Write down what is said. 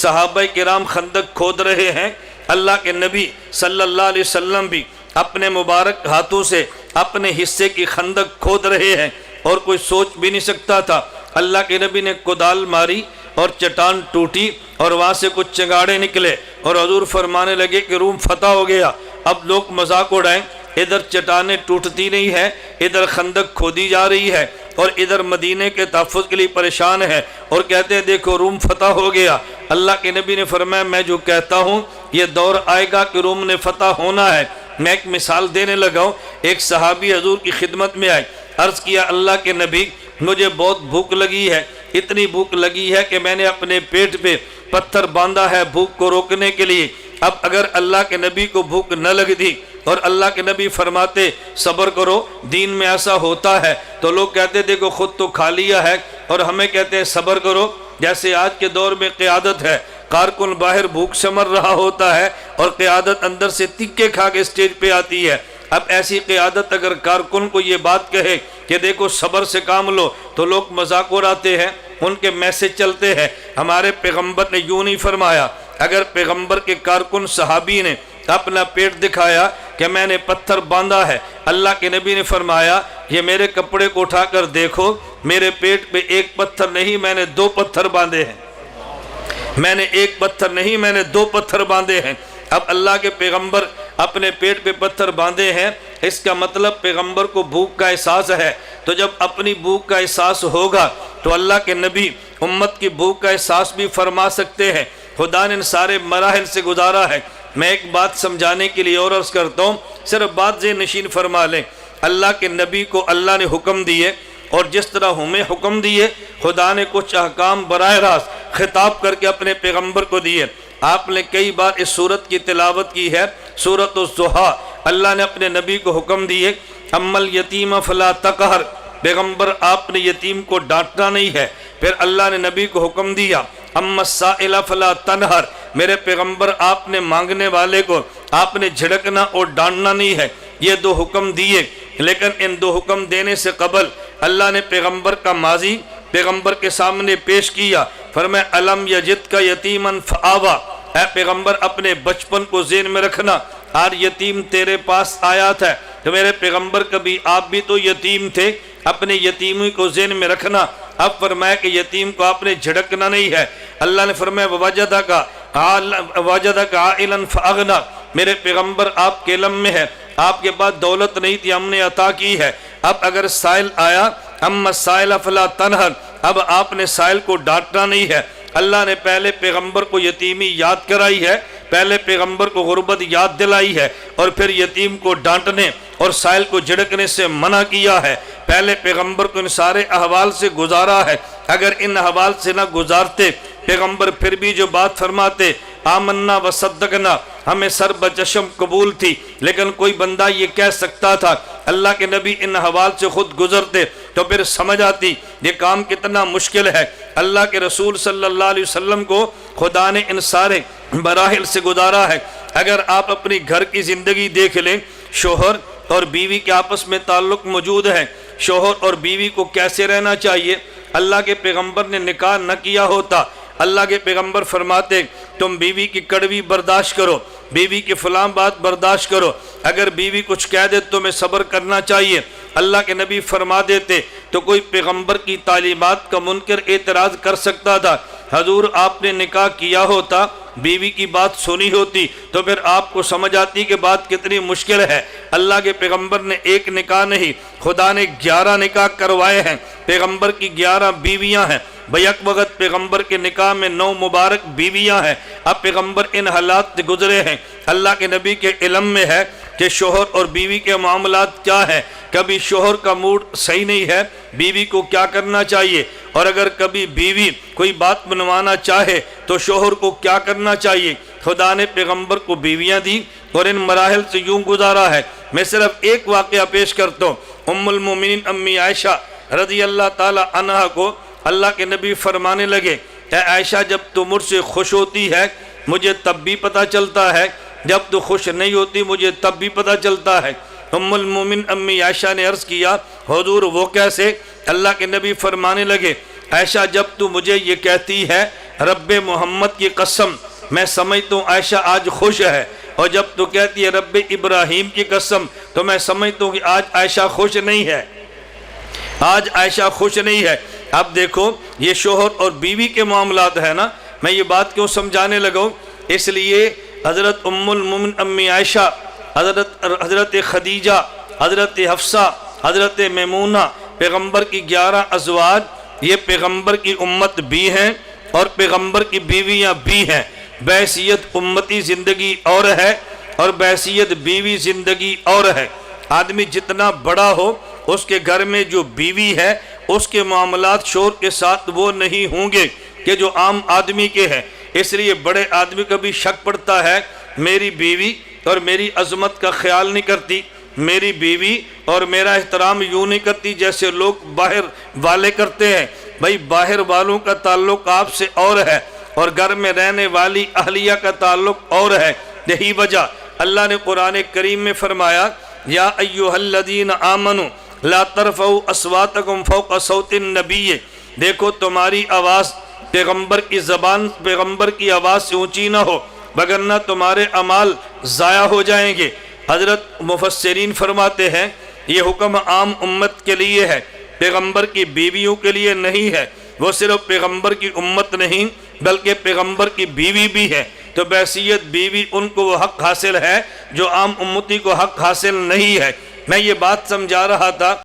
صحابہ کرام خندق کھود رہے ہیں، اللہ کے نبی صلی اللہ علیہ وسلم بھی اپنے مبارک ہاتھوں سے اپنے حصے کی خندق کھود رہے ہیں، اور کوئی سوچ بھی نہیں سکتا تھا۔ اللہ کے نبی نے کدال ماری اور چٹان ٹوٹی اور وہاں سے کچھ چنگاڑے نکلے، اور حضور فرمانے لگے کہ روم فتح ہو گیا۔ اب لوگ مذاق اڑائیں، ادھر چٹانیں ٹوٹتی نہیں ہے، ادھر خندق کھودی جا رہی ہے، اور ادھر مدینہ کے تحفظ کے لیے پریشان ہے، اور کہتے ہیں دیکھو روم فتح ہو گیا۔ اللہ کے نبی نے فرمایا میں جو کہتا ہوں یہ دور آئے گا کہ روم نے فتح ہونا ہے۔ میں ایک مثال دینے لگا ہوں۔ ایک صحابی حضور کی خدمت میں آئے، عرض کیا اللہ کے نبی مجھے بہت بھوک لگی ہے، اتنی بھوک لگی ہے کہ میں نے اپنے پیٹ پہ پتھر باندھا ہے بھوک کو روکنے کے لیے۔ اب اگر اللہ کے نبی کو بھوک نہ لگتی اور اللہ کے نبی فرماتے صبر کرو، دین میں ایسا ہوتا ہے، تو لوگ کہتے دیکھو خود تو کھا لیا ہے اور ہمیں کہتے ہیں صبر کرو۔ جیسے آج کے دور میں قیادت ہے، کارکن باہر بھوک سے مر رہا ہوتا ہے اور قیادت اندر سے تکے کھا کے اسٹیج پہ آتی ہے۔ اب ایسی قیادت اگر کارکن کو یہ بات کہے کہ دیکھو صبر سے کام لو، تو لوگ مذاق اڑاتے ہیں، ان کے میسج چلتے ہیں۔ ہمارے پیغمبر نے یوں نہیں فرمایا۔ اگر پیغمبر کے کارکن صحابی نے اپنا پیٹ دکھایا کہ میں نے پتھر باندھا ہے، اللہ کے نبی نے فرمایا یہ میرے کپڑے کو اٹھا کر دیکھو، میرے پیٹ پہ ایک پتھر نہیں میں نے 2 پتھر باندھے ہیں، میں نے 1 پتھر نہیں میں نے 2 پتھر باندھے ہیں۔ اب اللہ کے پیغمبر اپنے پیٹ پہ پتھر باندھے ہیں، اس کا مطلب پیغمبر کو بھوک کا احساس ہے۔ تو جب اپنی بھوک کا احساس ہوگا تو اللہ کے نبی امت کی بھوک کا احساس بھی فرما سکتے ہیں۔ خدا نے ان سارے مراحل سے گزارا ہے۔ میں ایک بات سمجھانے کے لیے اور عرض کرتا ہوں، صرف بات ذہن نشین فرما لیں۔ اللہ کے نبی کو اللہ نے حکم دیے، اور جس طرح ہمیں حکم دیے خدا نے کچھ احکام براہ راست خطاب کر کے اپنے پیغمبر کو دیے۔ آپ نے کئی بار اس سورت کی تلاوت کی ہے، سورۃ الضحیٰ۔ اللہ نے اپنے نبی کو حکم دیے اما الیتیم فلا تقہر، پیغمبر آپ نے یتیم کو ڈانٹنا نہیں ہے۔ پھر اللہ نے نبی کو حکم دیا اما السائل فلا تنہر، میرے پیغمبر آپ نے مانگنے والے کو آپ نے جھڑکنا اور ڈانٹنا نہیں ہے۔ یہ 2 حکم دیے، لیکن ان 2 حکم دینے سے قبل اللہ نے پیغمبر کا ماضی پیغمبر کے سامنے پیش کیا۔ فرمایا الم یجدک یتیما فآویٰ، اے پیغمبر اپنے بچپن کو ذہن میں رکھنا، آج یتیم تیرے پاس آیا تھا تو میرے پیغمبر کبھی آپ بھی تو یتیم تھے، اپنے یتیمی کو ذہن میں رکھنا۔ اب فرمایا کہ یتیم کو آپ نے جھڑکنا نہیں ہے۔ اللہ نے فرمایا وَوَجَدَكَ عَائِلًا فَأَغْنَىٰ، میرے پیغمبر آپ کے علم میں ہے، آپ کے پاس دولت نہیں تھی، ہم نے عطا کی ہے۔ اب اگر سائل آیا اما السائل فلا تنہر، اب آپ نے سائل کو ڈانٹنا نہیں ہے۔ اللہ نے پہلے پیغمبر کو یتیمی یاد کرائی ہے، پہلے پیغمبر کو غربت یاد دلائی ہے، اور پھر یتیم کو ڈانٹنے اور سائل کو جھڑکنے سے منع کیا ہے۔ پہلے پیغمبر کو ان سارے احوال سے گزارا ہے۔ اگر ان احوال سے نہ گزارتے پیغمبر پھر بھی جو بات فرماتے آمنا وصدقنا، ہمیں سر بچشم قبول تھی، لیکن کوئی بندہ یہ کہہ سکتا تھا اللہ کے نبی ان احوال سے خود گزرتے تو پھر سمجھ آتی یہ کام کتنا مشکل ہے۔ اللہ کے رسول صلی اللہ علیہ وسلم کو خدا نے ان سارے مراحل سے گزارا ہے۔ اگر آپ اپنی گھر کی زندگی دیکھ لیں، شوہر اور بیوی کے آپس میں تعلق موجود ہے، شوہر اور بیوی کو کیسے رہنا چاہیے۔ اللہ کے پیغمبر نے نکاح نہ کیا ہوتا، اللہ کے پیغمبر فرماتے تم بیوی کی کڑوی برداشت کرو، بیوی کی فلاں بات برداشت کرو، اگر بیوی کچھ کہہ دے تو تمہیں صبر کرنا چاہیے۔ اللہ کے نبی فرما دیتے تو کوئی پیغمبر کی تعلیمات کا منکر اعتراض کر سکتا تھا۔ حضور آپ نے نکاح کیا ہوتا، بیوی کی بات سنی ہوتی تو پھر آپ کو سمجھ آتی کہ بات کتنی مشکل ہے۔ اللہ کے پیغمبر نے 1 نکاح نہیں، خدا نے 11 نکاح کروائے ہیں۔ پیغمبر کی 11 بیویاں ہیں، بیک وقت پیغمبر کے نکاح میں 9 مبارک بیویاں ہیں۔ اب پیغمبر ان حالات سے گزرے ہیں، اللہ کے نبی کے علم میں ہے کہ شوہر اور بیوی کے معاملات کیا ہیں۔ کبھی شوہر کا موڈ صحیح نہیں ہے، بیوی کو کیا کرنا چاہیے، اور اگر کبھی بیوی کوئی بات بنوانا چاہے تو شوہر کو کیا کرنا چاہیے۔ خدا نے پیغمبر کو بیویاں دی اور ان مراحل سے یوں گزارا ہے۔ میں صرف ایک واقعہ پیش کرتا ہوں۔ ام المومنین امی عائشہ رضی اللہ تعالی عنہا کو اللہ کے نبی فرمانے لگے اے عائشہ جب تو مجھ سے خوش ہوتی ہے مجھے تب بھی پتہ چلتا ہے، جب تو خوش نہیں ہوتی مجھے تب بھی پتہ چلتا ہے۔ ام المومن امی عائشہ نے عرض کیا حضور وہ کیسے؟ اللہ کے نبی فرمانے لگے عائشہ جب تو مجھے یہ کہتی ہے رب محمد کی قسم میں سمجھتا ہوں عائشہ آج خوش ہے، اور جب تو کہتی ہے رب ابراہیم کی قسم تو میں سمجھتا ہوں کہ آج عائشہ خوش نہیں ہے، آج عائشہ خوش نہیں ہے۔ اب دیکھو یہ شوہر اور بیوی کے معاملات ہیں نا، میں یہ بات کیوں سمجھانے لگا ہوں، اس لیے حضرت ام المومن امی عائشہ، حضرت خدیجہ، حضرت حفصہ، حضرت میمونہ، پیغمبر کی 11 ازواج، یہ پیغمبر کی امت بھی ہیں اور پیغمبر کی بیویاں بھی ہیں۔ بحیثیت امتی زندگی اور ہے اور بحیثیت بیوی زندگی اور ہے۔ آدمی جتنا بڑا ہو اس کے گھر میں جو بیوی ہے اس کے معاملات شوہر کے ساتھ وہ نہیں ہوں گے کہ جو عام آدمی کے ہیں۔ اس لیے بڑے آدمی کا بھی شک پڑتا ہے، میری بیوی اور میری عظمت کا خیال نہیں کرتی، میری بیوی اور میرا احترام یوں نہیں کرتی جیسے لوگ باہر والے کرتے ہیں۔ بھائی باہر والوں کا تعلق آپ سے اور ہے اور گھر میں رہنے والی اہلیہ کا تعلق اور ہے۔ یہی وجہ اللہ نے قرآن کریم میں فرمایا یا ایھا الذین آمنوا لا ترفعوا اصواتکم فوق صوت النبی، دیکھو تمہاری آواز پیغمبر کی زبان، پیغمبر کی آواز سے اونچی نہ ہو وگرنہ تمہارے اعمال ضائع ہو جائیں گے۔ حضرت مفسرین فرماتے ہیں یہ حکم عام امت کے لیے ہے، پیغمبر کی بیویوں کے لیے نہیں ہے۔ وہ صرف پیغمبر کی امت نہیں بلکہ پیغمبر کی بیوی بھی ہے، تو بحیثیت بیوی ان کو وہ حق حاصل ہے جو عام امتی کو حق حاصل نہیں ہے۔ میں یہ بات سمجھا رہا تھا